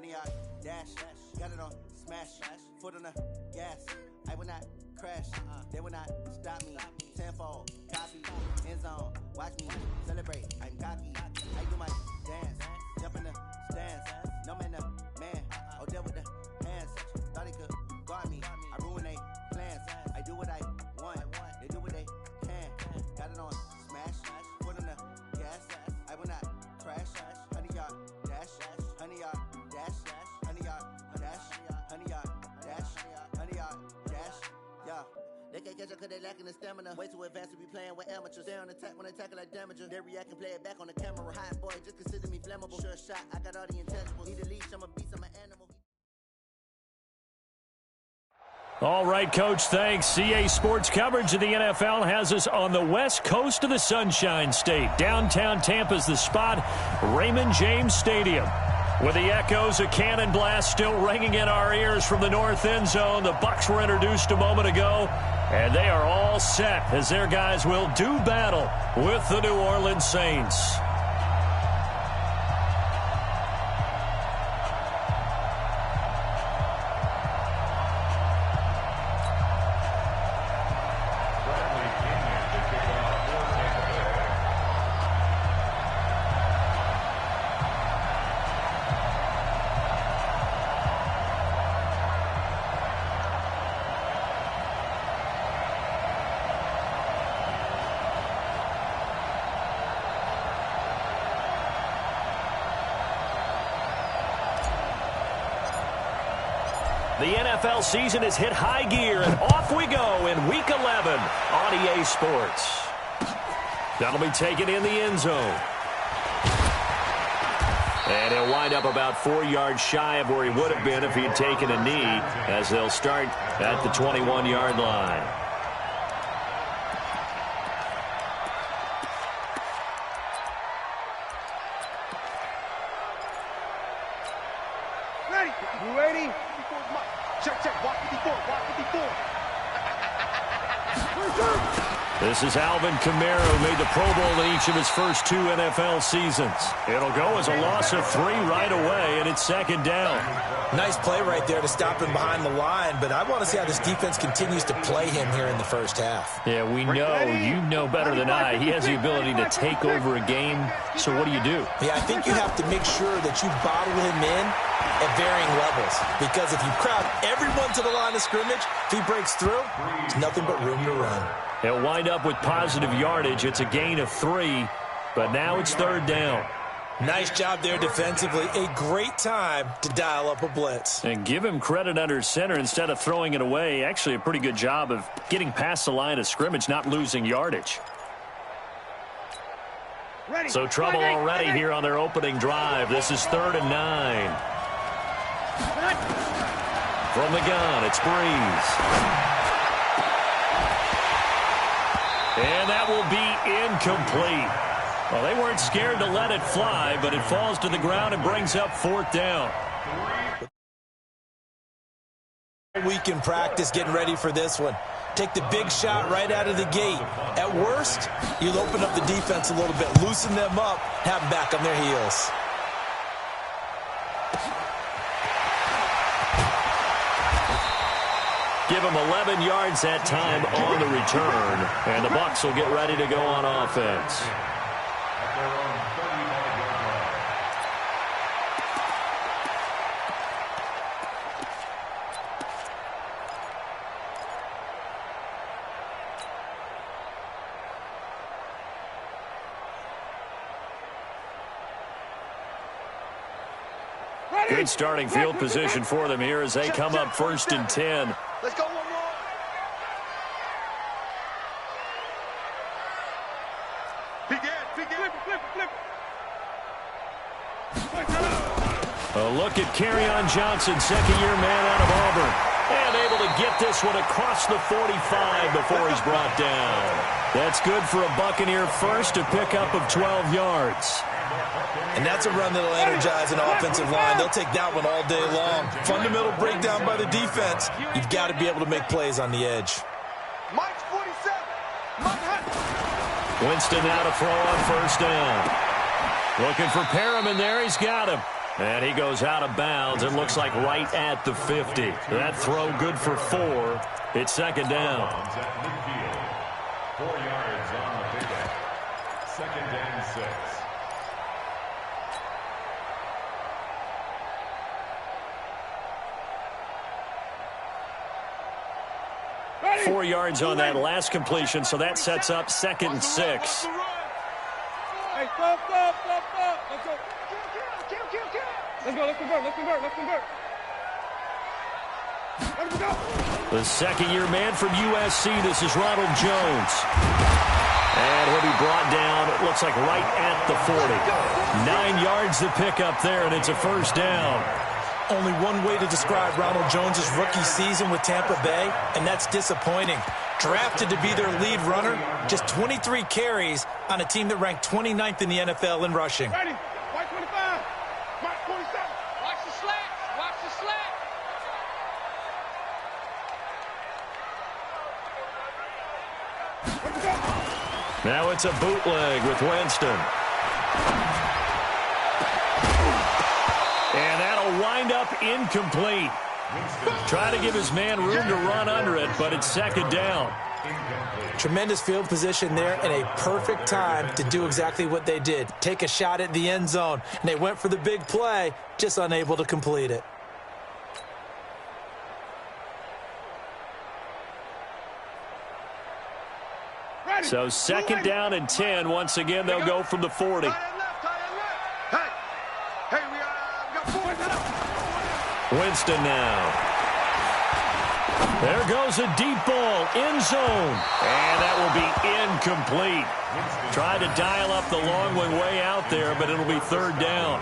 100-yard dash. Got it on smash. Foot on the gas. I will not crash. They will not stop me. Tenfold. Copy. End zone. Watch me celebrate. I'm cocky. I do my dance. Jump in the stands. No man, the man. Oh, there with the hands. Thought he could guard me. I ruin they plans. I do what I want. They do what they can. Got it on smash. Foot on the gas. I will not crash. 100-yard dash. 100-yard dash. 100-yard dash. 100-yard dash. 100-yard dash. Yeah. They can't catch up cause they lacking the stamina. Way too advanced to be playing with amateurs. Stay on attack when they tackle like damager. They react and play it back on the camera. Hot boy, just consider me flammable. Sure shot, I got all the intangibles. Need a leash, I'm a beast, I'm an animal. All right, Coach, thanks. CA Sports coverage of the NFL has us on the west coast of the Sunshine State. Downtown Tampa's the spot, Raymond James Stadium. With the echoes of cannon blast still ringing in our ears from the north end zone, the Bucs were introduced a moment ago, and they are all set as their guys will do battle with the New Orleans Saints. The NFL season has hit high gear, and off we go in Week 11 on EA Sports. That'll be taken in the end zone. And he'll wind up about 4 yards shy of where he would have been if he had taken a knee, as they'll start at the 21-yard line. Ready? You ready? Check. Walk 54. This is Alvin Kamara, who made the Pro Bowl in each of his first 2 NFL seasons. It'll go as a loss of 3 right away, and it's second down. Nice play right there to stop him behind the line, but I want to see how this defense continues to play him here in the first half. Yeah, we know. You know better than I. He has the ability to take over a game, so what do you do? Yeah, I think you have to make sure that you bottle him in at varying levels, because if you crowd everyone to the line of scrimmage, if he breaks through, there's nothing but room to run. He'll wind up with positive yardage. It's a gain of 3, but now it's third down. Nice job there defensively. A great time to dial up a blitz. And give him credit under center instead of throwing it away. Actually a pretty good job of getting past the line of scrimmage, not losing yardage. So trouble already here on their opening drive. This is 3rd and 9. From the gun, it's Breeze. And that will be incomplete. Well, they weren't scared to let it fly, but it falls to the ground and brings up 4th down. Week in practice getting ready for this one. Take the big shot right out of the gate. At worst, you'll open up the defense a little bit, loosen them up, have them back on their heels. Give him 11 yards that time on the return, and the Bucs will get ready to go on offense. Good starting field position for them here as they come up 1st and 10. Let's go one more. A look at Kerryon Johnson, second-year man out of Auburn. And able to get this one across the 45 before he's brought down. That's good for a Buccaneer first, a pickup of 12 yards. And that's a run that'll energize an offensive line. They'll take that one all day long. Fundamental breakdown by the defense. You've got to be able to make plays on the edge. Mike's 47. Mike Hunt. Winston now to throw on 1st down. Looking for Perriman there. He's got him. And he goes out of bounds. It looks like right at the 50. That throw good for 4. It's second down. 4 yards on the pickup. Second and 6. 4 yards on that last completion, so that sets up second and 6. Hey, stop. Let's go. Let's convert. Let's go. The second-year man from USC, this is Ronald Jones. And he'll be brought down, it looks like right at the 40. 9 yards to pick up there, and it's a first down. Only one way to describe Ronald Jones' rookie season with Tampa Bay, and that's disappointing. Drafted to be their lead runner, just 23 carries on a team that ranked 29th in the NFL in rushing. Ready. White 25. Mark 27. Watch the slats. Now it's a bootleg with Winston. And that'll wind up incomplete. Try to give his man room to run under it, but it's second down. Tremendous field position there and a perfect time to do exactly what they did. Take a shot at the end zone. And they went for the big play, just unable to complete it. So second down and 10. Once again, they'll go from the 40. Winston now. There goes a deep ball, end zone. And that will be incomplete. Tried to dial up the long one way out there, but it'll be third down.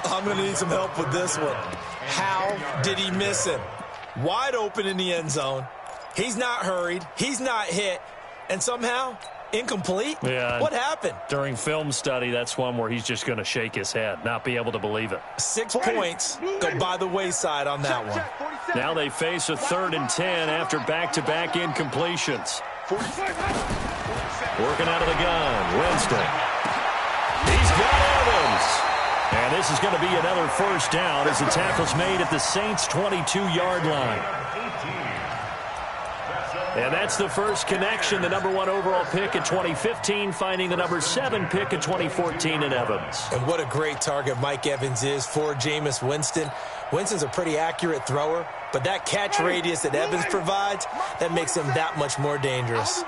I'm going to need some help with this one. How did he miss him? Wide open in the end zone. He's not hurried. He's not hit. And somehow, incomplete? Yeah. What happened? During film study, that's one where he's just going to shake his head, not be able to believe it. 6 points go by the wayside on that one. Now they face a 3rd and 10 after back-to-back incompletions. Working out of the gun, Winston. He's got Evans. And this is going to be another first down as the tackle's made at the Saints' 22-yard line. And that's the first connection, the number 1 overall pick in 2015, finding the number 7 pick in 2014 in Evans. And what a great target Mike Evans is for Jameis Winston. Winston's a pretty accurate thrower, but that catch radius that Evans provides, that makes him that much more dangerous.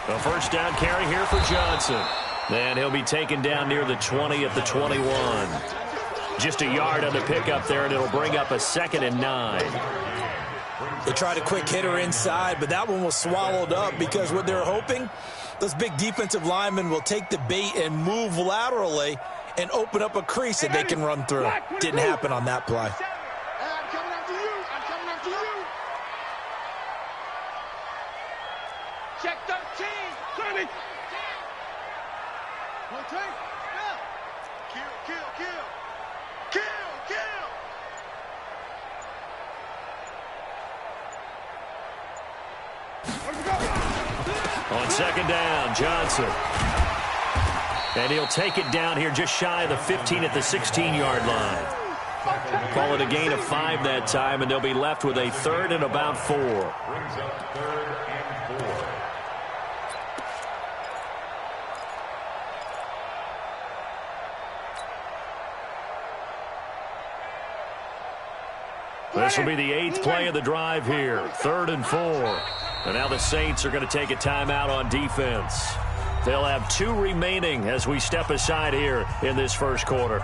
A first down carry here for Johnson. And he'll be taken down near the 20 at the 21. Just a yard on the pickup there, and it'll bring up a 2nd and 9. They tried a quick hitter inside, but that one was swallowed up because what they're hoping, those big defensive linemen will take the bait and move laterally and open up a crease that they can run through. Didn't happen on that play. I'm coming after you. Check 13. 20. One take. Kill. On second down, Johnson. And he'll take it down here just shy of the 15 at the 16-yard line. Call it a gain of 5 that time, and they'll be left with a 3rd and about 4. Brings up 3rd and 4. This will be the 8th play of the drive here. 3rd and 4. And now the Saints are going to take a timeout on defense. They'll have 2 remaining as we step aside here in this first quarter.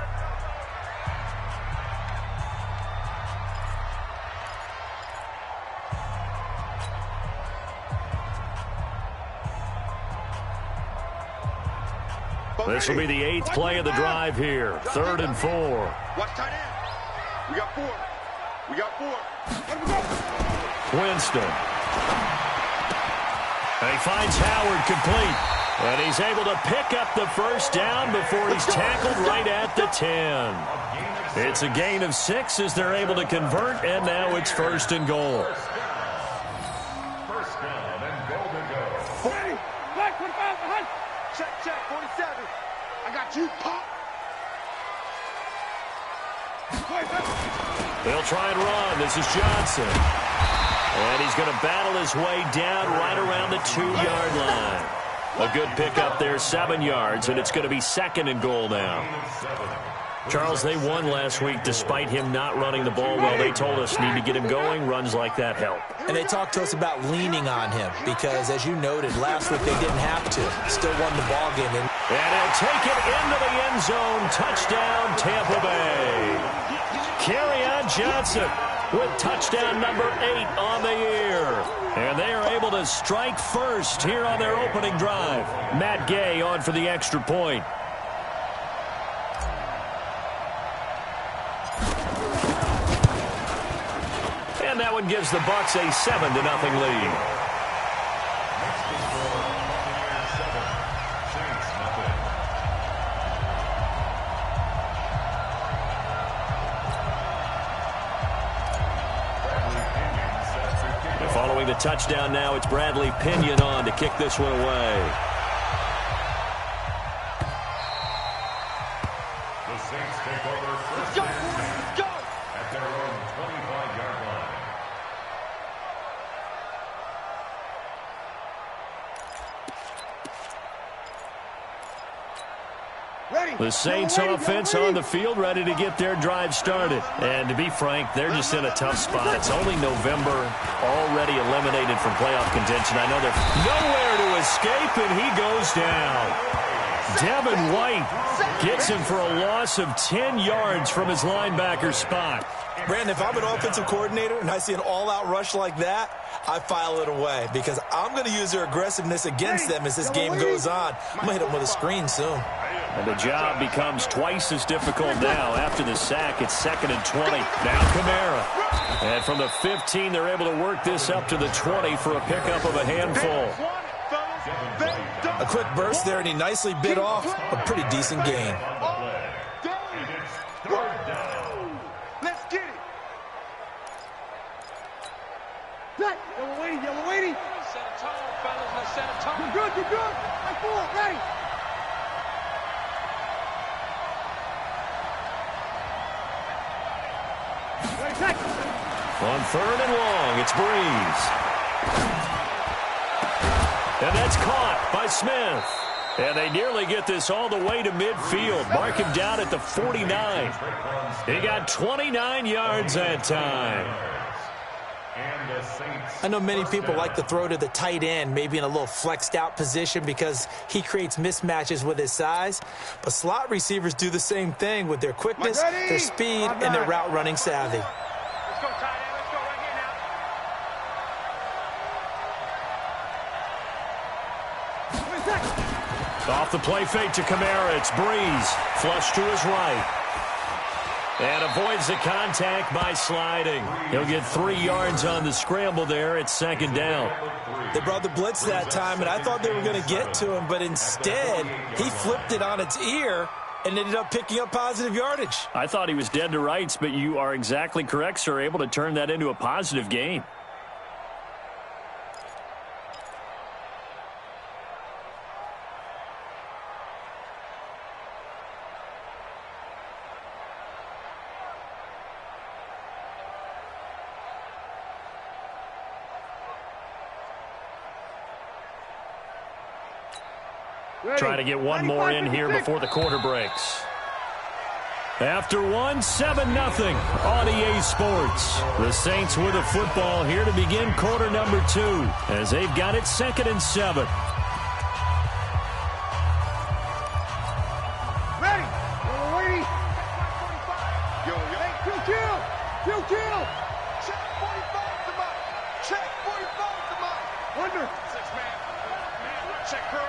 This will be the 8th play of the drive here. 3rd and 4. Watch tight end. We got 4. Winston. And he finds Howard complete. And he's able to pick up the first down before he's tackled right at the 10. It's a gain of 6 as they're able to convert, and now it's 1st and goal. First down and goal to go. 40. Black 45 behind. Check. 45. They'll try and run. This is Johnson. And he's going to battle his way down right around the 2-yard line. A good pickup there, 7 yards, and it's going to be 2nd and goal now. Charles, they won last week despite him not running the ball well. They told us need to get him going. Runs like that help. And they talked to us about leaning on him because, as you noted, last week they didn't have to. Still won the ball game. And he'll take it into the end zone. Touchdown, Tampa Bay. Kerryon Johnson with touchdown number 8 on the year. And they are able to strike first here on their opening drive. Matt Gay on for the extra point. And that one gives the Bucs a 7-0 lead. Following the touchdown now, it's Bradley Pinion on to kick this one away. The Saints take over first and 10 at their own 25-yard line. The Saints offense on the field, ready to get their drive started. And to be frank, they're just in a tough spot. It's only November, already eliminated from playoff contention. I know they're nowhere to escape, and he goes down. Devin White gets him for a loss of 10 yards from his linebacker spot. Brandon, if I'm an offensive coordinator and I see an all-out rush like that, I file it away because I'm going to use their aggressiveness against them as this game goes on. I'm going to hit them with a screen soon. And the job becomes twice as difficult now. After the sack, it's 2nd and 20. Now Kamara. And from the 15, they're able to work this up to the 20 for a pickup of a handful. A quick burst there, and he nicely bit off a pretty decent gain. Let's get it. Yellow waiting. Set a tone, fellas. Let's set a tone. You're good. Right forward, ready. On 3rd and long, it's Breeze. And that's caught by Smith. And they nearly get this all the way to midfield. Mark him down at the 49. He got 29 yards that time. I know many people like to throw to the tight end, maybe in a little flexed out position because he creates mismatches with his size. But slot receivers do the same thing with their quickness, their speed, and their route running savvy. Let's go, tight end. Let's go right here now. Off the play fake to Kamara. It's Breeze. Flush to his right. And avoids the contact by sliding. He'll get 3 yards on the scramble there. It's 2nd down. They brought the blitz that time, and I thought they were going to get to him, but instead he flipped it on its ear and ended up picking up positive yardage. I thought he was dead to rights, but you are exactly correct, sir. Able to turn that into a positive gain. Try to get one more in here before the quarter breaks. After one, 7-0 on EA Sports. The Saints with a football here to begin quarter number 2 as they've got it 2nd and 7. Ready. Waiting. Kill. Check 45 to mine. Check 45 to mine. Under. 6-man. Check curls.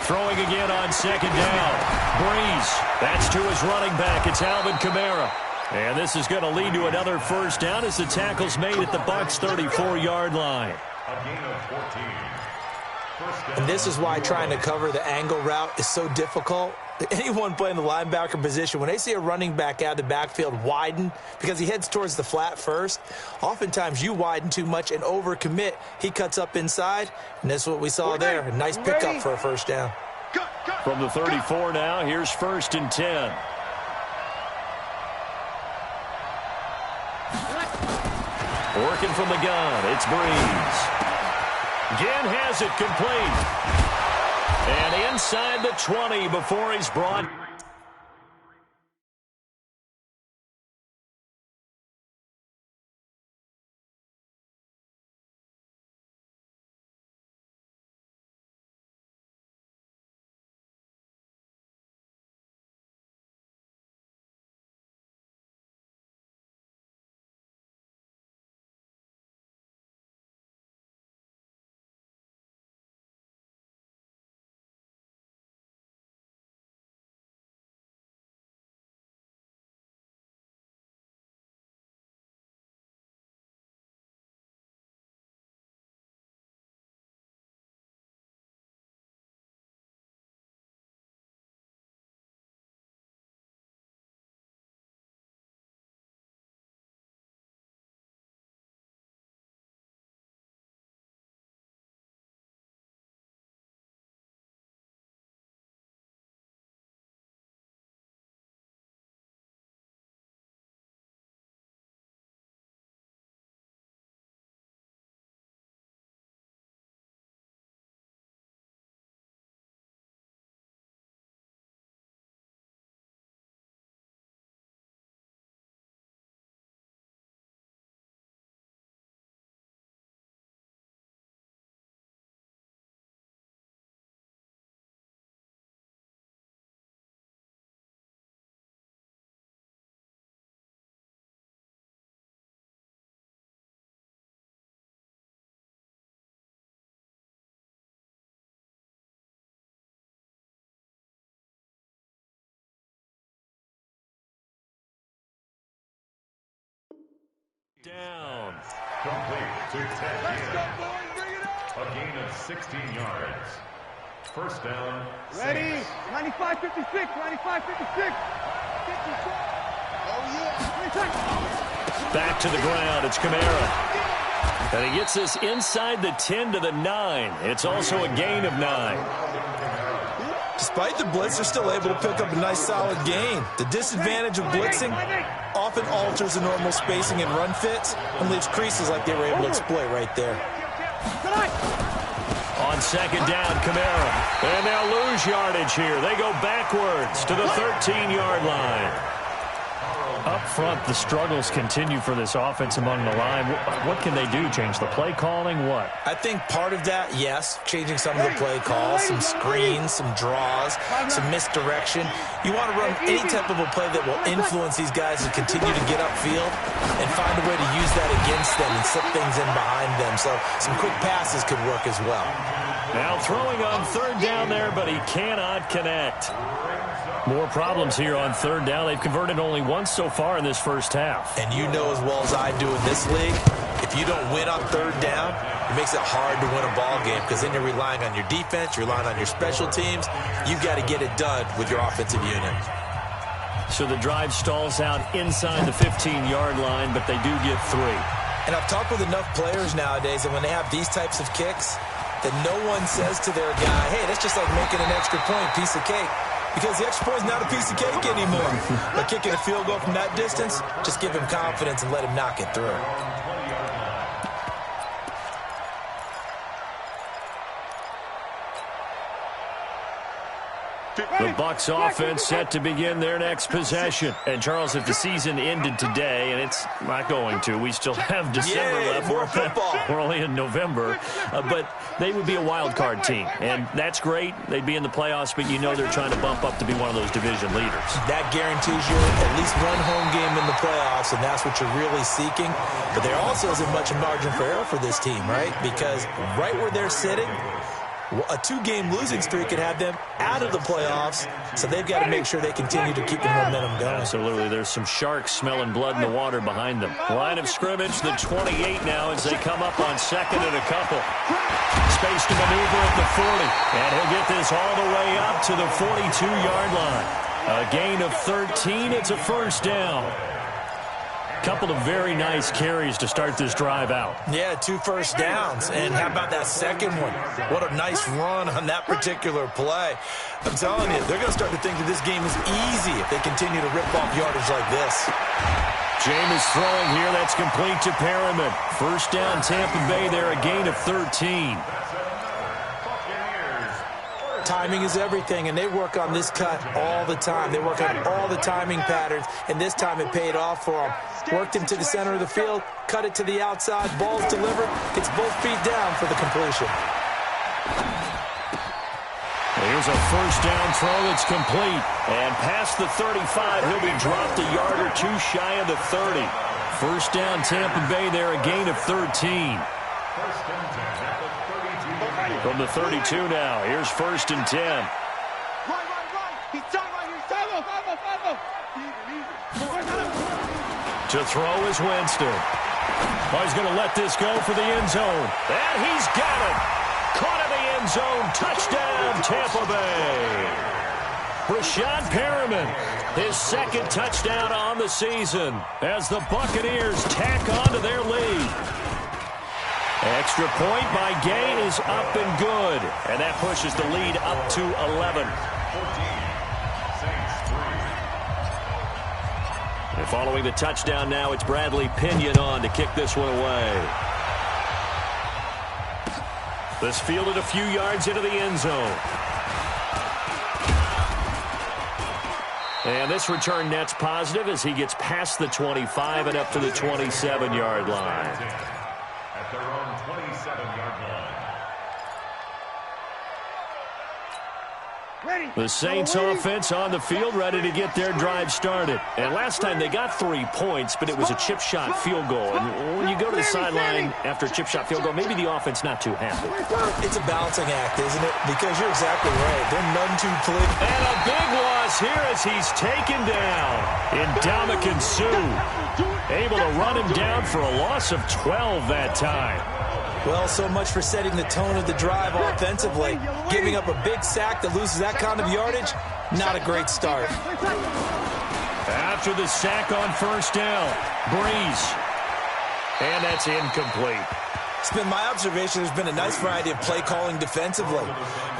Throwing again on 2nd down. Breeze. That's to his running back. It's Alvin Kamara. And this is going to lead to another first down as the tackle's made at the Bucs' 34-yard line. A gain of 14. And this is why trying to cover the angle route is so difficult. Anyone playing the linebacker position, when they see a running back out of the backfield widen because he heads towards the flat first, oftentimes you widen too much and overcommit. He cuts up inside, and that's what we saw there. A nice pickup for a first down. From the 34 now, here's 1st and 10. Working from the gun, it's Breeze. Ginn has it complete. And inside the 20 before he's brought. Down. Complete to Ted Ginn. A gain of 16 yards. First down. Ready? 95-56, 95-56. Oh, yeah. Back to the ground. It's Kamara. And he gets this inside the 10 to the 9. It's also a gain of 9. Despite the blitz, they're still able to pick up a nice solid gain. The disadvantage of blitzing often alters the normal spacing and run fits and leaves creases like they were able to exploit right there. On 2nd down, Kamara. And they'll lose yardage here. They go backwards to the 13-yard line. Up front, the struggles continue for this offense among the line. What can they do? Change the play calling? What? I think part of that, yes, changing some of the play calls, some screens, some draws, some misdirection. You want to run any type of a play that will influence these guys to continue to get upfield and find a way to use that against them and slip things in behind them. So some quick passes could work as well. Now throwing on 3rd down there, but he cannot connect. More problems here on 3rd down. They've converted only once so far in this first half. And you know as well as I do in this league, if you don't win on 3rd down, it makes it hard to win a ball game because then you're relying on your defense, you're relying on your special teams. You've got to get it done with your offensive unit. So the drive stalls out inside the 15-yard line, but they do get 3. And I've talked with enough players nowadays that when they have these types of kicks, that no one says to their guy, hey, that's just like making an extra point, piece of cake. Because the extra point is not a piece of cake anymore. But kicking a field goal from that distance, just give him confidence and let him knock it through. The Bucs offense set to begin their next possession. And, Charles, if the season ended today, and it's not going to, we still have December left. More football. We're only in November. But they would be a wild card team. And that's great. They'd be in the playoffs, but you know they're trying to bump up to be one of those division leaders. That guarantees you at least one home game in the playoffs, and that's what you're really seeking. But there also isn't much margin for error for this team, right? Because right where they're sitting, a 2-game losing streak could have them out of the playoffs, so they've got to make sure they continue to keep the momentum going. Absolutely. There's some sharks smelling blood in the water behind them. Line of scrimmage, the 28 now as they come up on 2nd and a couple. Space to maneuver at the 40, and he'll get this all the way up to the 42-yard line. A gain of 13. It's a first down. Couple of very nice carries to start this drive out. Yeah, 2 first downs. And how about that second one? What a nice run on that particular play. I'm telling you, they're going to start to think that this game is easy if they continue to rip off yardage like this. Jameis throwing here. That's complete to Perriman. First down, Tampa Bay there, a gain of 13. Timing is everything, and they work on this cut all the time. They work on all the timing patterns, and this time it paid off for them. Worked him to the center of the field, cut it to the outside, ball's delivered, gets both feet down for the completion. Here's a first down throw that's complete. And past the 35, he'll be dropped a yard or two shy of the 30. First down, Tampa Bay there, a gain of 13. From the 32 now, here's first and 10. Right. He's done right here. To throw is Winston. Oh, he's going to let this go for the end zone. And he's got it. Caught in the end zone. Touchdown, Tampa Bay. Rashad Perriman, his second touchdown on the season as the Buccaneers tack on to their lead. Extra point by Gain is up and good. And that pushes the lead up to 11. And following the touchdown now, it's Bradley Pinion on to kick this one away. This fielded a few yards into the end zone. And this return net's positive as he gets past the 25 and up to the 27-yard line. At their own 27-yard line. The Saints offense on the field, ready to get their drive started. And last time they got 3 points, but it was a chip shot field goal. And when you go to the sideline after a chip shot field goal, maybe the offense not too happy. It's a balancing act, isn't it? Because you're exactly right. They're none too pleased. And a big loss here as he's taken down. Ndamukong Suh able to run him down for a loss of 12 that time. Well, so much for setting the tone of the drive offensively. Giving up a big sack that loses that kind of yardage, not a great start. After the sack on first down, Breeze. And that's incomplete. It's been my observation there's been a nice variety of play calling defensively.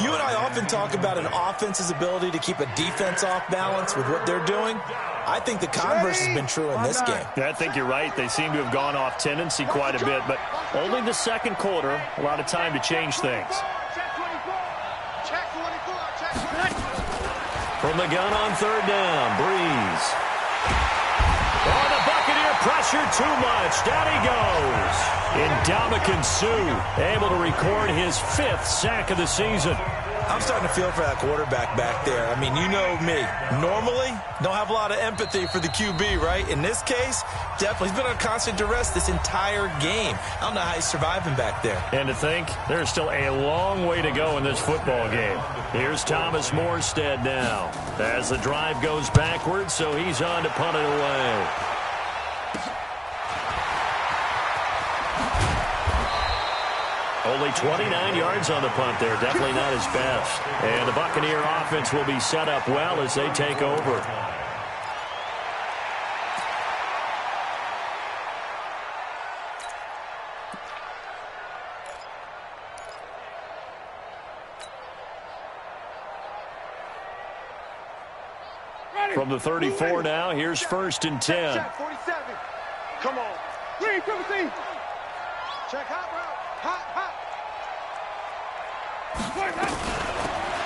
You and I often talk about an offense's ability to keep a defense off balance with what they're doing. I think the converse has been true in this game. I think you're right. They seem to have gone off tendency quite a bit, but only the second quarter, a lot of time to change things. From the gun on third down, Breeze. Oh, the Buccaneer pressure too much. Down he goes. Ndamukong Suh able to record his 5th sack of the season. I'm starting to feel for that quarterback back there. I mean, you know me. Normally, don't have a lot of empathy for the QB, right? In this case, definitely. He's been on constant duress this entire game. I don't know how he's surviving back there. And to think, there's still a long way to go in this football game. Here's Thomas Morstead now as the drive goes backwards, so he's on to punt it away. Only 29 yards on the punt there. Definitely not his best. And the Buccaneer offense will be set up well as they take over. From the 34 now, here's first and 10. 47. Come on. Read, triple C. Check hot route. Hot.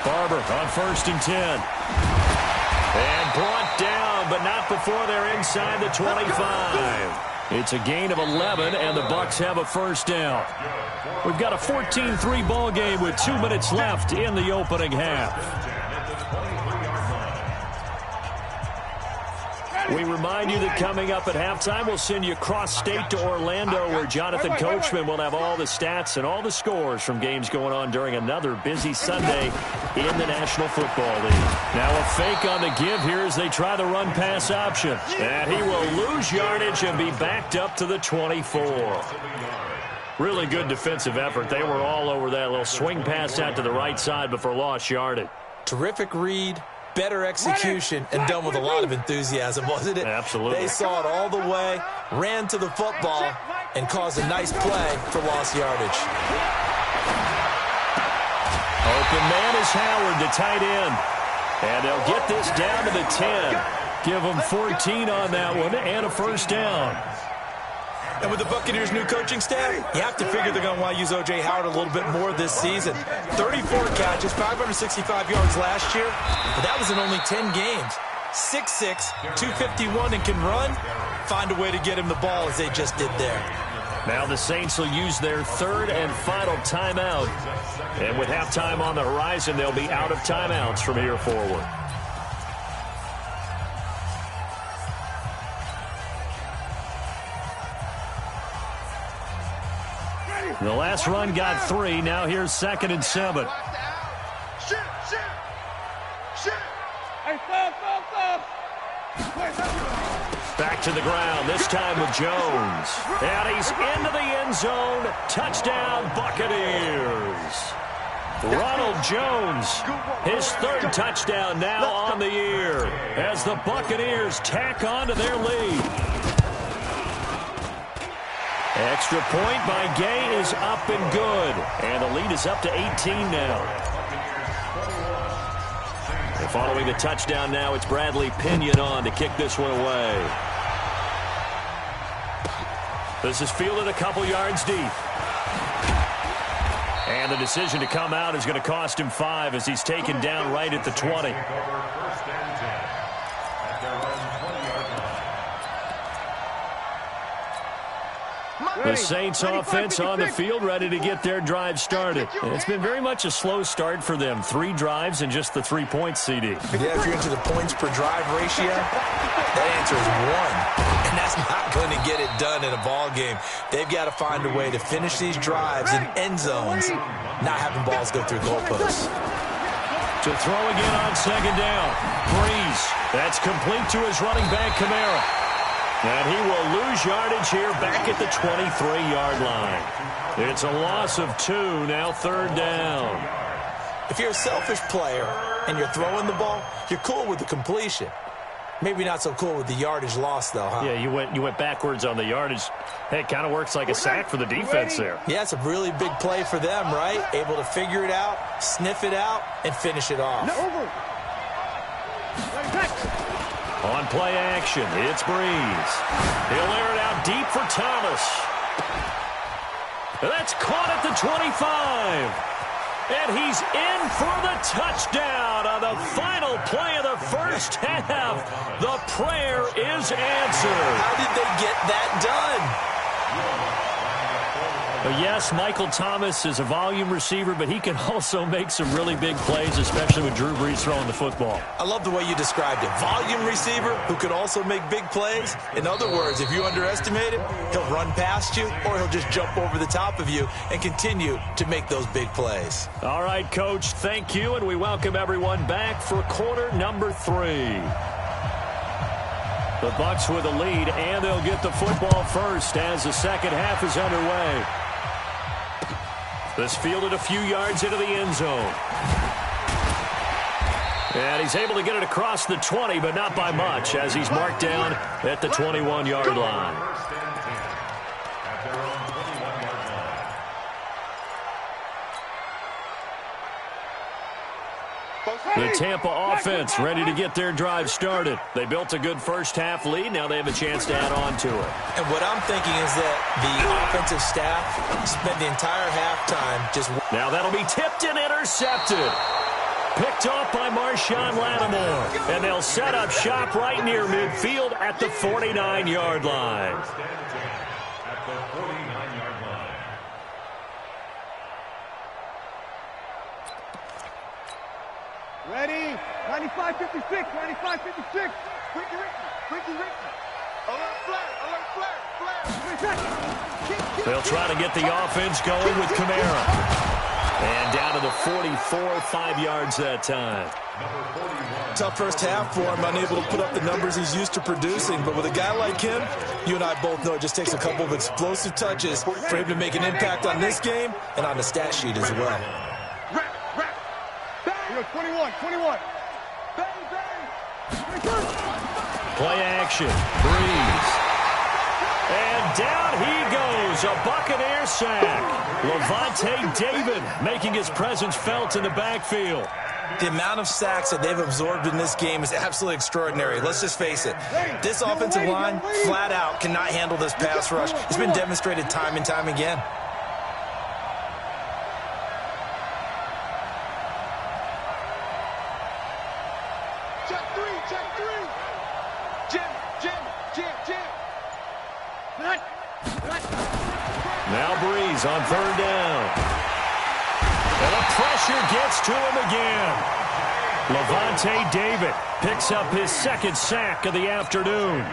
Barber on first and 10. And brought down, but not before they're inside the 25. It's a gain of 11, and the Bucs have a first down. We've got a 14-3 ball game with 2 minutes left in the opening half. We remind you that coming up at halftime, we'll send you cross-state to Orlando, where Jonathan Coachman will have all the stats and all the scores from games going on during another busy Sunday in the National Football League. Now a fake on the give here as they try the run-pass option. And he will lose yardage and be backed up to the 24. Really good defensive effort. They were all over that little swing pass out to the right side before lost yardage. Terrific read, better execution and done with a lot of enthusiasm, wasn't it? Absolutely. They saw it all the way, ran to the football, and caused a nice play for lost yardage. Open man is Howard, the tight end. And they'll get this down to the 10. Give them 14 on that one and a first down. And with the Buccaneers' new coaching staff, you have to figure they're going to want to use O.J. Howard a little bit more this season. 34 catches, 565 yards last year, but that was in only 10 games. 6'6", 251, and can run. Find a way to get him the ball as they just did there. Now the Saints will use their third and final timeout. And with halftime on the horizon, they'll be out of timeouts from here forward. The last run got 3. Now here's 2nd and 7. Shoot! Hey, Back to the ground, this time with Jones. And he's into the end zone. Touchdown, Buccaneers. Ronald Jones, his 3rd touchdown now on the year as the Buccaneers tack on to their lead. Extra point by Gay is up and good. And the lead is up to 18 now. And following the touchdown now, it's Bradley Pinion on to kick this one away. This is fielded a couple yards deep. And the decision to come out is going to cost him 5 as he's taken down right at the 20. The Saints offense on the field, ready to get their drive started. And it's been very much a slow start for them. 3 drives and just the 3 points, CD. Yeah, if you're into the points per drive ratio, that answer is 1. And that's not going to get it done in a ball game. They've got to find a way to finish these drives in end zones, not having balls go through goalposts. To throw again on 2nd down. Breeze. That's complete to his running back, Kamara. And he will lose yardage here back at the 23-yard line. It's a loss of 2, now 3rd down. If you're a selfish player and you're throwing the ball, you're cool with the completion. Maybe not so cool with the yardage loss, though, huh? Yeah, you went backwards on the yardage. Hey, it kind of works like a sack for the defense there. Yeah, it's a really big play for them, right? Able to figure it out, sniff it out, and finish it off. On play action, it's Breeze. He'll air it out deep for Thomas. That's caught at the 25. And he's in for the touchdown on the final play of the first half. The prayer is answered. How did they get that done? Yes, Michael Thomas is a volume receiver, but he can also make some really big plays, especially with Drew Brees throwing the football. I love the way you described it. Volume receiver who can also make big plays. In other words, if you underestimate him, he'll run past you or he'll just jump over the top of you and continue to make those big plays. All right, Coach, thank you, and we welcome everyone back for quarter number 3. The Bucs with a lead, and they'll get the football first as the second half is underway. This fielded a few yards into the end zone. And he's able to get it across the 20, but not by much, as he's marked down at the 21-yard line. The Tampa offense ready to get their drive started. They built a good first-half lead. Now they have a chance to add on to it. And what I'm thinking is that the offensive staff spent the entire halftime just... Now that'll be tipped and intercepted. Picked off by Marshawn Lattimore. And they'll set up shop right near midfield at the 49-yard line. Ready? 95-56, 95-56. Quicky Ricky. Alert flag. They'll try to get the offense going with Kamara. And down to the 44, 5 yards that time. Tough first half for him, unable to put up the numbers he's used to producing. But with a guy like him, you and I both know it just takes a couple of explosive touches for him to make an impact on this game and on the stat sheet as well. 21. Play action. Breeze. And down he goes. A Buccaneer sack. Levante David making his presence felt in the backfield. The amount of sacks that they've absorbed in this game is absolutely extraordinary. Let's just face it. This offensive line, flat out, cannot handle this pass rush. It's been demonstrated time and time again. Check three, check three. Jim. Now Breeze on third down. And the pressure gets to him again. Levante David picks up his second sack of the afternoon.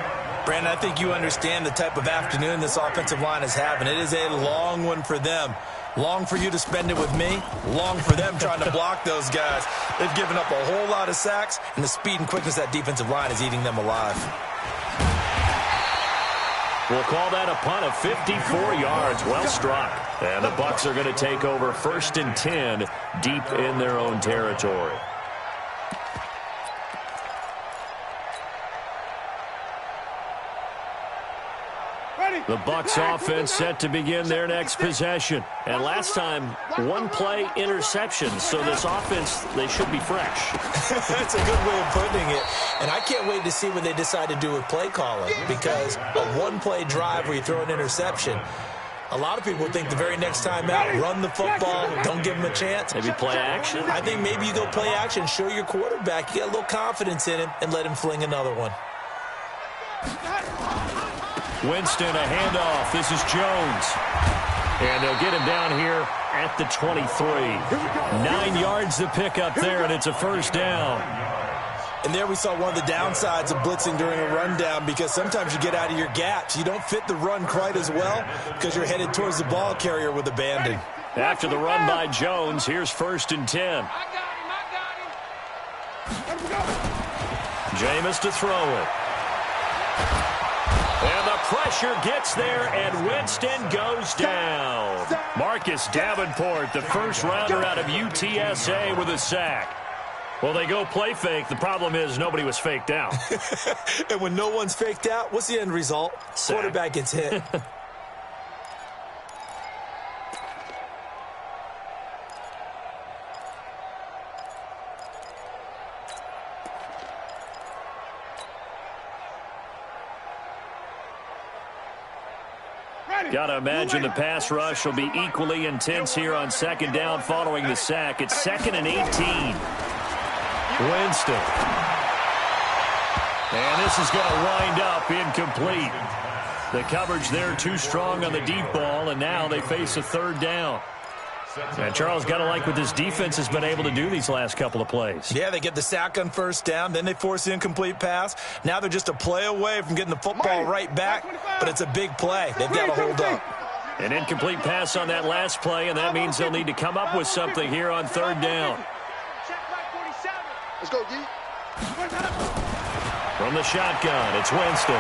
Brandon, I think you understand the type of afternoon this offensive line is having. It is a long one for them. Long for you to spend it with me. Long for them trying to block those guys. They've given up a whole lot of sacks, and the speed and quickness of that defensive line is eating them alive. We'll call that a punt of 54 yards. Well struck. And the Bucs are going to take over 1st and 10 deep in their own territory. The Bucs offense set to begin their next possession. And last time, one play interception. So this offense, they should be fresh. That's a good way of putting it. And I can't wait to see what they decide to do with play calling. Because a one-play drive where you throw an interception, a lot of people think the very next time out, run the football, don't give them a chance. Maybe play action? I think maybe you go play action, show your quarterback, you get a little confidence in him, and let him fling another one. Winston, a handoff. This is Jones. And they'll get him down here at the 23. 9 yards to pick up there, and it's a first down. And there we saw one of the downsides of blitzing during a rundown, because sometimes you get out of your gaps. You don't fit the run quite as well because you're headed towards the ball carrier with abandon. After the run by Jones, here's 1st and 10. Jameis to throw it. And the pressure gets there, and Winston goes down. Marcus Davenport, the first rounder out of UTSA, with a sack. Well, they go play fake. The problem is nobody was faked out. And when no one's faked out, what's the end result? Sack. Quarterback gets hit. Got to imagine the pass rush will be equally intense here on 2nd down following the sack. It's 2nd and 18. Winston. And this is going to wind up incomplete. The coverage there too strong on the deep ball, and now they face a 3rd down. And Charles, got to like what this defense has been able to do these last couple of plays. Yeah, they get the sack on 1st down, then they force the incomplete pass. Now they're just a play away from getting the football right back, but it's a big play. They've got to hold up. An incomplete pass on that last play, and that means they'll need to come up with something here on 3rd down. Let's go, D. From the shotgun, it's Winston.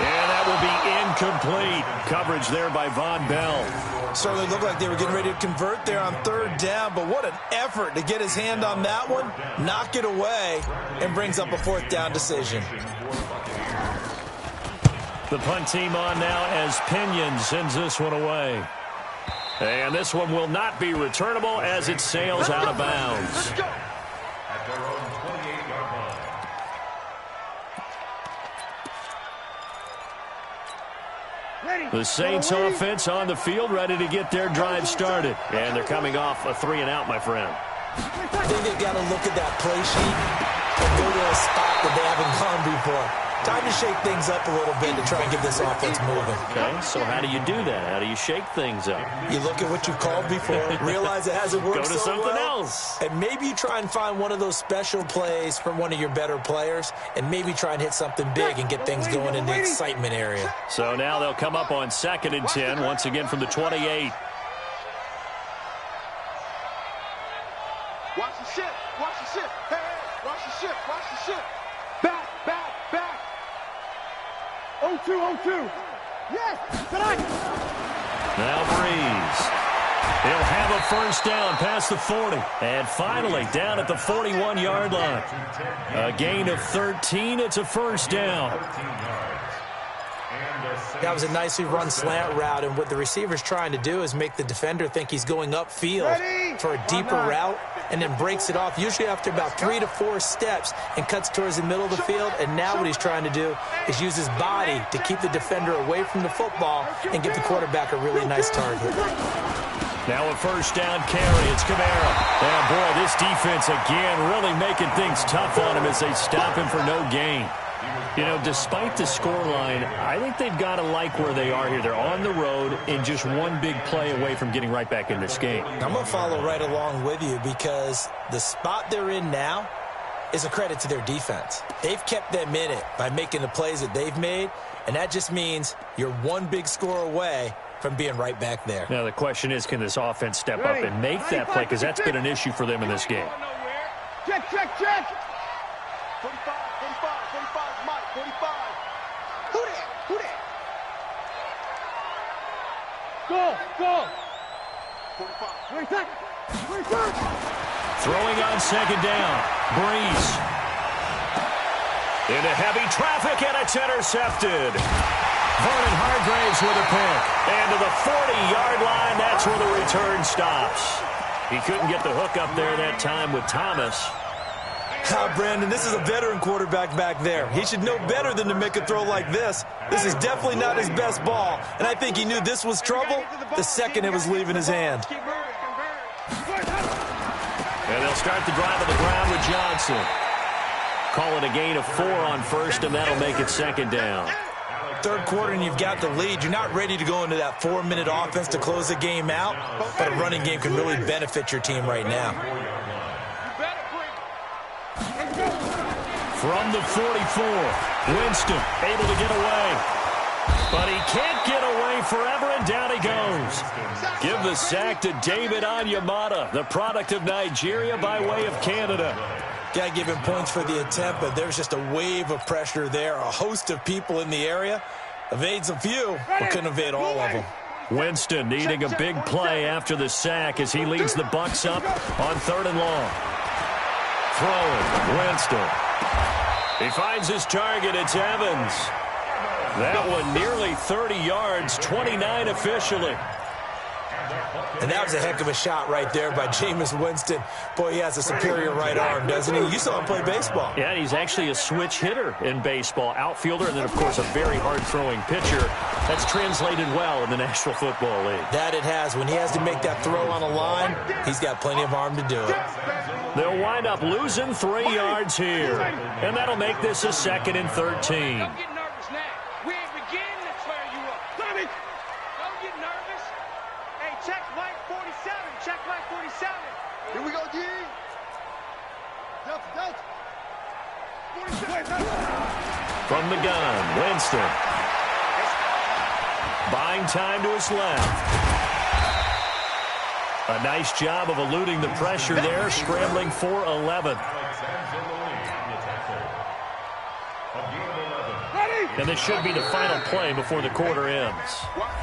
And that will be incomplete. Coverage there by Von Bell. Certainly looked like they were getting ready to convert there on 3rd down, but what an effort to get his hand on that one, knock it away, and brings up a 4th down decision. The punt team on now as Pinion sends this one away. And this one will not be returnable as it sails out of bounds. At their own 28-yard line. The Saints offense on the field, ready to get their drive started. And they're coming off a 3-and-out, my friend. I think they've got to look at that play sheet and go to a spot that they haven't gone before. Time to shake things up a little bit to try and get this offense moving. Okay, so how do you do that? How do you shake things up? You look at what you've called before, realize it hasn't worked Go to so something well, else. and maybe you try and find one of those special plays from one of your better players, and maybe try and hit something big and get things going in the excitement area. So now they'll come up on 2nd and 10, once again from the 28. Watch the ship. Watch the ship. Hey, hey. Watch the ship. Watch the ship. Back, back, back. 0-2, 0-2. Yes, tonight. Now Breeze. He'll have a first down past the 40. And finally, down at the 41-yard line. A gain of 13. It's a first down. That was a nicely run slant route, and what the receiver's trying to do is make the defender think he's going upfield for a deeper route, and then breaks it off, usually after about 3 to 4 steps, and cuts towards the middle of the field. And now what he's trying to do is use his body to keep the defender away from the football and give the quarterback a really nice target. Now a first down carry. It's Kamara. And boy, this defense again really making things tough on him as they stop him for no gain. You know, despite the scoreline, I think they've got to like where they are here. They're on the road and just one big play away from getting right back in this game. I'm going to follow right along with you because the spot they're in now is a credit to their defense. They've kept them in it by making the plays that they've made, and that just means you're one big score away from being right back there. Now the question is, can this offense step up and make that play? Because that's been an issue for them in this game. Check, check, check. 45, 45, Mike, 45. Who that? Go. 45. 45. Throwing on second down. Breeze. Into heavy traffic, and it's intercepted. Vernon Hargraves with a pick. And to the 40-yard line, that's where the return stops. He couldn't get the hook up there that time with Thomas. Brandon, this is a veteran quarterback back there. He should know better than to make a throw like this. This is definitely not his best ball, and I think he knew this was trouble the second it was leaving his hand. And they'll start the drive on the ground with Johnson. Call it a gain of 4 on first, and that'll make it second down. Third quarter and you've got the lead. You're not ready to go into that 4-minute offense to close the game out, but a running game can really benefit your team right now. From the 44, Winston able to get away. But he can't get away forever, and down he goes. Give the sack to David Onyemata, the product of Nigeria by way of Canada. Got to give him points for the attempt, but there's just a wave of pressure there. A host of people in the area. Evades a few, but couldn't evade all of them. Winston needing a big play after the sack as he leads the Bucs up on 3rd and long. Throwing, Winston. He finds his target. It's Evans. That one nearly 30 yards, 29 officially. And that was a heck of a shot right there by Jameis Winston. Boy, he has a superior right arm, doesn't he? You saw him play baseball. Yeah, he's actually a switch hitter in baseball. Outfielder, and then, of course, a very hard-throwing pitcher. That's translated well in the National Football League. That it has. When he has to make that throw on a line, he's got plenty of arm to do it. They'll wind up losing 3 yards here. And that'll make this a 2nd and 13. Don't get nervous now. We ain't beginning to clear you up. Don't get nervous. Hey, check light 47. Check light 47. Here we go, G. Delta. 47. From the gun, Winston. Buying time to his left. A nice job of eluding the pressure there, scrambling for 11. And this should be the final play before the quarter ends.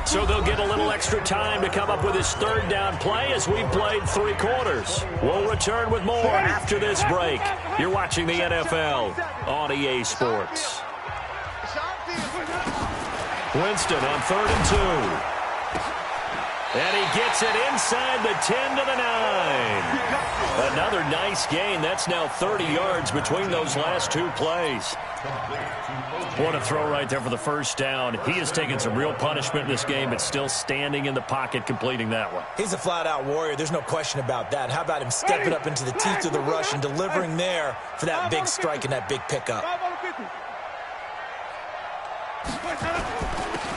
So they'll get a little extra time to come up with his 3rd down play as we've played 3 quarters. We'll return with more after this break. You're watching the NFL on EA Sports. Winston on 3rd and 2. And he gets it inside the 10 to the 9. Another nice gain. That's now 30 yards between those last 2 plays. What a throw right there for the first down. He has taken some real punishment in this game, but still standing in the pocket completing that one. He's a flat-out warrior. There's no question about that. How about him stepping up into the teeth of the rush and delivering there for that big strike and that big pickup.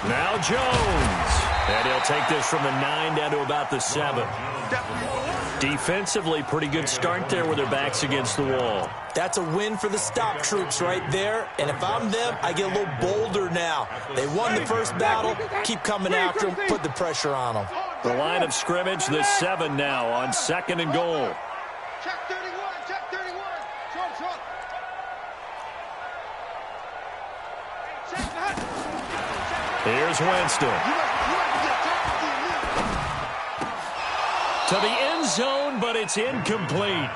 Now Jones. And he'll take this from the 9 down to about the 7. Defensively, pretty good start there with their backs against the wall. That's a win for the stop troops right there. And if I'm them, I get a little bolder now. They won the first battle. Keep coming after them. Put the pressure on them. The line of scrimmage, the 7 now on 2nd and goal. Check 31. Check 31. Short. Here's Winston. To the end zone, but it's incomplete.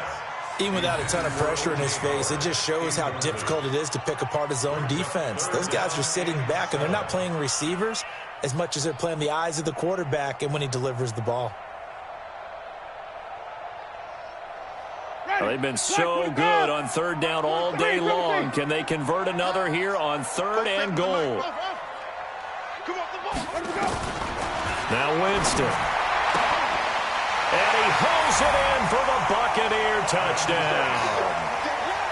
Even without a ton of pressure in his face, it just shows how difficult it is to pick apart his own defense. Those guys are sitting back, and they're not playing receivers as much as they're playing the eyes of the quarterback and when he delivers the ball. Well, they've been so good on third down all day long. Can they convert another here on third and goal? Now Winston. And he pulls it in for the Buccaneer touchdown.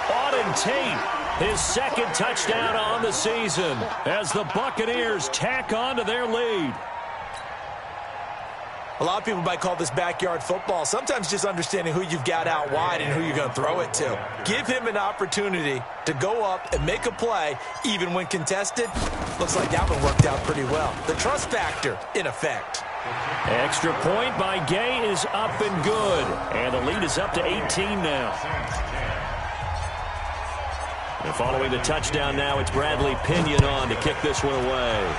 Auden Tate, his second touchdown on the season as the Buccaneers tack on to their lead. A lot of people might call this backyard football. Sometimes just understanding who you've got out wide and who you're going to throw it to. Give him an opportunity to go up and make a play, even when contested. Looks like that one worked out pretty well. The trust factor in effect. Extra point by Gay is up and good. And the lead is up to 18 now. And following the touchdown now, it's Bradley Pinion on to kick this one away.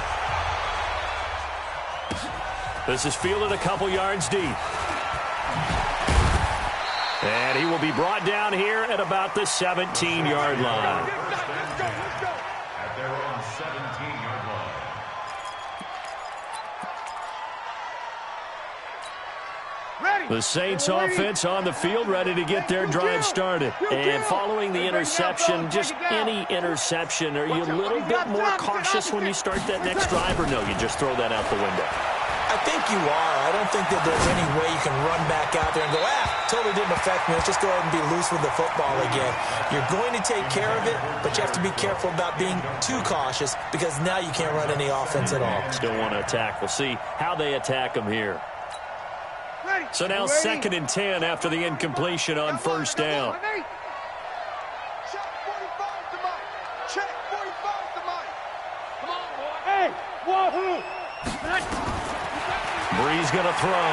This is fielded a couple yards deep. And he will be brought down here at about the 17-yard line. At their own 17-yard line. The Saints offense on the field, ready to get their drive started. And following the interception, just any interception, are you a little bit more cautious when you start that next drive, or no, you just throw that out the window? I think you are. I don't think that there's any way you can run back out there and go, totally didn't affect me. Let's just go ahead and be loose with the football again. You're going to take care of it, but you have to be careful about being too cautious because now you can't run any offense at all. Still want to attack. We'll see how they attack them here. So now 2nd and 10 after the incompletion on first down. Check 45 to Mike. Check 45 to Mike. Come on, boy. Hey, wahoo. Breeze going to throw.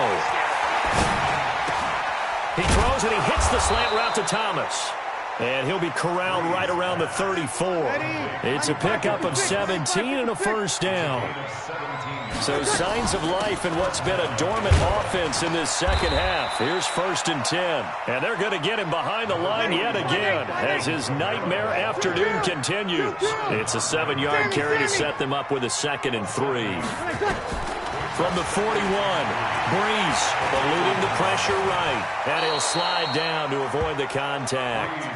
He throws and he hits the slant route to Thomas. And he'll be corralled right around the 34. It's a pickup of 17 and a first down. So signs of life in what's been a dormant offense in this second half. Here's 1st and 10. And they're going to get him behind the line yet again as his nightmare afternoon continues. It's a 7-yard carry to set them up with a 2nd and 3. From the 41, Breeze eluding the pressure right. And he'll slide down to avoid the contact.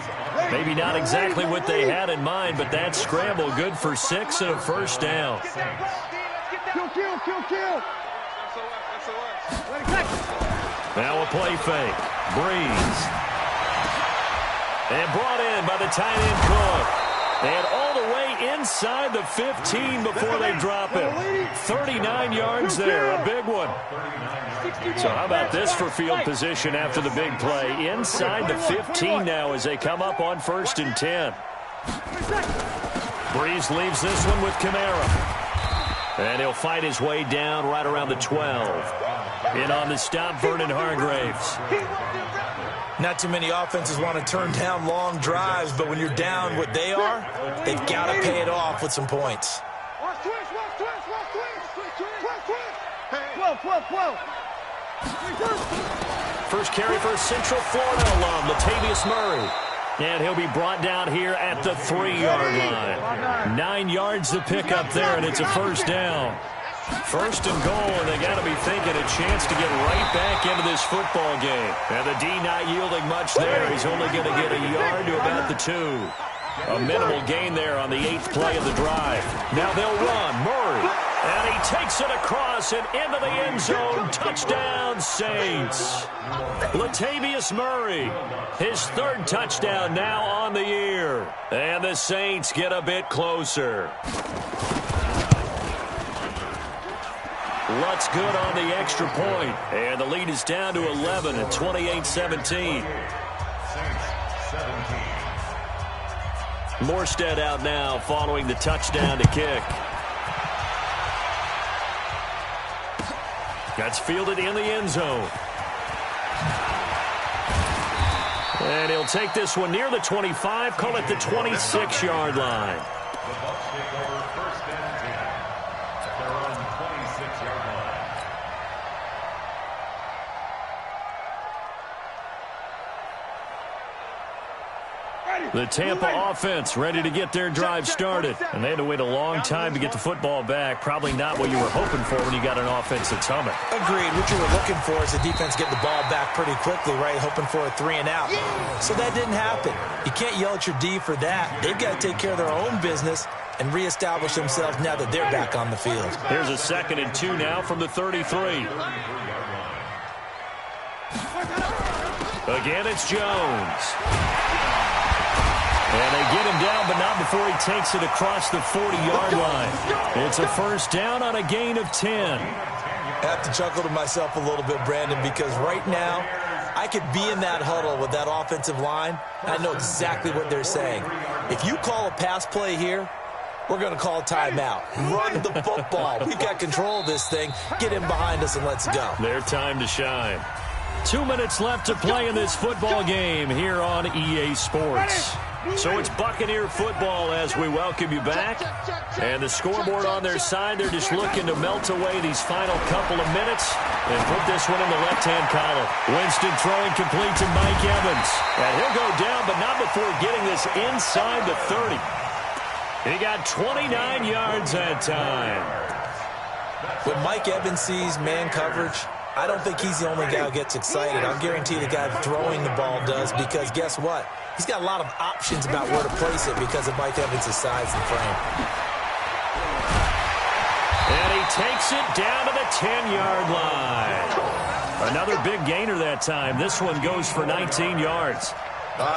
Maybe not exactly what they had in mind, but that scramble good for 6 and a first down. Kill. Now a play fake. Breeze. And brought in by the tight end Cook. And all the way inside the 15 before they drop him. 39 yards there, a big one. So how about this for field position after the big play? Inside the 15 now as they come up on 1st and 10. Breeze leaves this one with Kamara. And he'll fight his way down right around the 12. In on the stop, Vernon Hargraves. Not too many offenses want to turn down long drives, but when you're down what they are, they've got to pay it off with some points. 12. First carry for Central Florida alum, Latavius Murray. And he'll be brought down here at the 3-yard line. 9 yards to pick up there, and it's a first down. 1st and goal, and they got to be thinking a chance to get right back into this football game. And the D not yielding much there. He's only going to get a yard to about the 2. A minimal gain there on the 8th play of the drive. Now they'll run. Murray. And he takes it across and into the end zone. Touchdown, Saints. Latavius Murray, his 3rd touchdown now on the year. And the Saints get a bit closer. Lutz good on the extra point. And the lead is down to 11 at 28-17. Morstead out now following the touchdown to kick. That's fielded in the end zone. And he'll take this one near the 25, call it the 26-yard line. The Bucs take over 1st and 10 at their own 26-yard line. The Tampa offense ready to get their drive started. And they had to wait a long time to get the football back. Probably not what you were hoping for when you got an offense that's humming. Agreed. What you were looking for is the defense getting the ball back pretty quickly, right? Hoping for a 3 and out. So that didn't happen. You can't yell at your D for that. They've got to take care of their own business and reestablish themselves now that they're back on the field. Here's a 2nd and 2 now from the 33. Again, it's Jones. And they get him down, but not before he takes it across the 40-yard line. It's a first down on a gain of 10. I have to chuckle to myself a little bit, Brandon, because right now I could be in that huddle with that offensive line. I know exactly what they're saying. If you call a pass play here, we're going to call timeout. Run the football. We've got control of this thing. Get in behind us and let's go. Their time to shine. 2 minutes left to play in this football game here on EA Sports. So it's Buccaneer football as we welcome you back. And the scoreboard on their side, they're just looking to melt away these final couple of minutes and put this one in the left-hand column. Winston throwing complete to Mike Evans. And he'll go down, but not before getting this inside the 30. He got 29 yards that time. When Mike Evans sees man coverage, I don't think he's the only guy who gets excited. I'll guarantee the guy throwing the ball does, because guess what? He's got a lot of options about where to place it because of Mike Evans' size and frame. And he takes it down to the 10-yard line. Another big gainer that time. This one goes for 19 yards.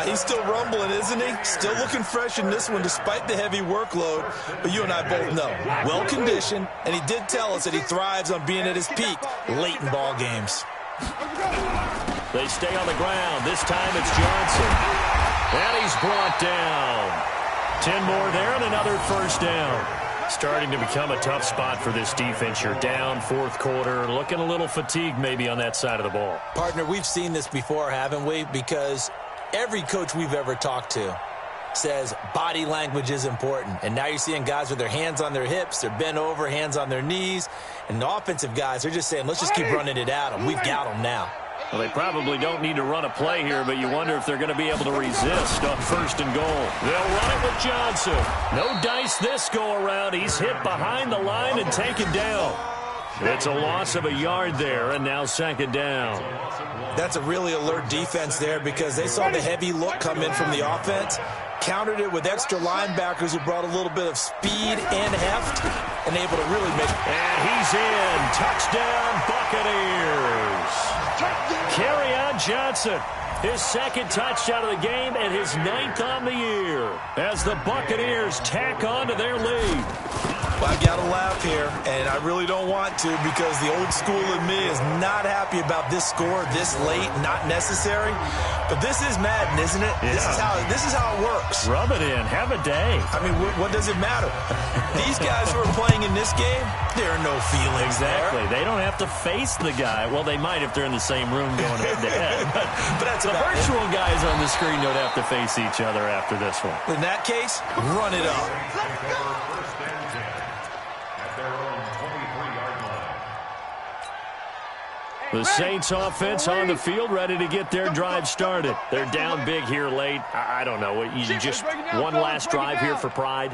He's still rumbling, isn't he? Still looking fresh in this one despite the heavy workload. But you and I both know, well-conditioned, and he did tell us that he thrives on being at his peak late in ball games. They stay on the ground. This time it's Johnson. And he's brought down. 10 more there and another first down. Starting to become a tough spot for this defense. You're down, fourth quarter, looking a little fatigued maybe on that side of the ball. Partner, we've seen this before, haven't we? Because every coach we've ever talked to says body language is important. And now you're seeing guys with their hands on their hips, they're bent over, hands on their knees. And the offensive guys are just saying, let's just keep running it at them. We've got them now. Well, they probably don't need to run a play here, but you wonder if they're going to be able to resist on first and goal. They'll run it with Johnson. No dice this go-around. He's hit behind the line and taken down. It's a loss of a yard there, and now second down. That's a really alert defense there because they saw the heavy look come in from the offense, countered it with extra linebackers who brought a little bit of speed and heft, and able to really make it. And he's in. Touchdown, Buccaneers. Kerryon Johnson, his second touchdown of the game and his 9th on the year as the Buccaneers tack on to their lead. Well, I've got to laugh here, and I really don't want to because the old school in me is not happy about this score this late, not necessary. But this is Madden, isn't it? Yeah. This is how it works. Rub it in. Have a day. I mean, what does it matter? These guys who are playing in this game, there are no feelings exactly. there. They don't have to face the guy. Well, they might if they're in the same room going head-to-head. But that's the virtual guys on the screen don't have to face each other after this one. In that case, run it up. The Saints offense on the field ready to get their drive started. They're down big here late. I don't know. You just one last drive here for pride?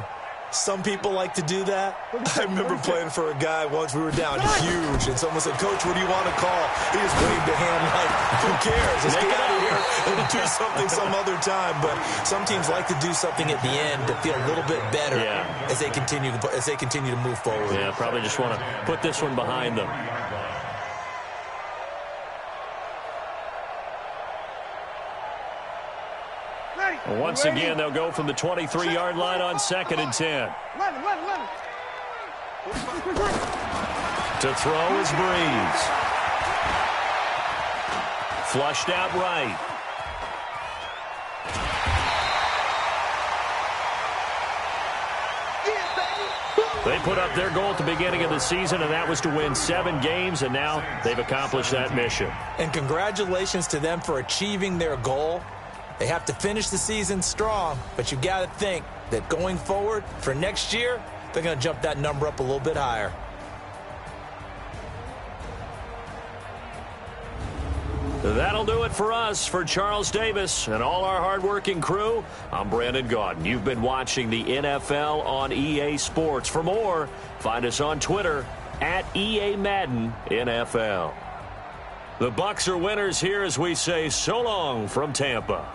Some people like to do that. I remember playing for a guy once. We were down huge, and someone said, Coach, what do you want to call? He just waved a hand like, who cares? Let's get out of here and do something some other time. But some teams like to do something at the end to feel a little bit better as they continue to move forward. Yeah, probably just want to put this one behind them. Once again, they'll go from the 23-yard line on 2nd and 10. To throw is Breeze. Flushed out right. They put up their goal at the beginning of the season, and that was to win 7 games, and now they've accomplished that mission. And congratulations to them for achieving their goal. They have to finish the season strong, but you got to think that going forward for next year, they're going to jump that number up a little bit higher. That'll do it for us. For Charles Davis and all our hardworking crew, I'm Brandon Gaudin. You've been watching the NFL on EA Sports. For more, find us on Twitter at EA Madden NFL. The Bucs are winners here as we say so long from Tampa.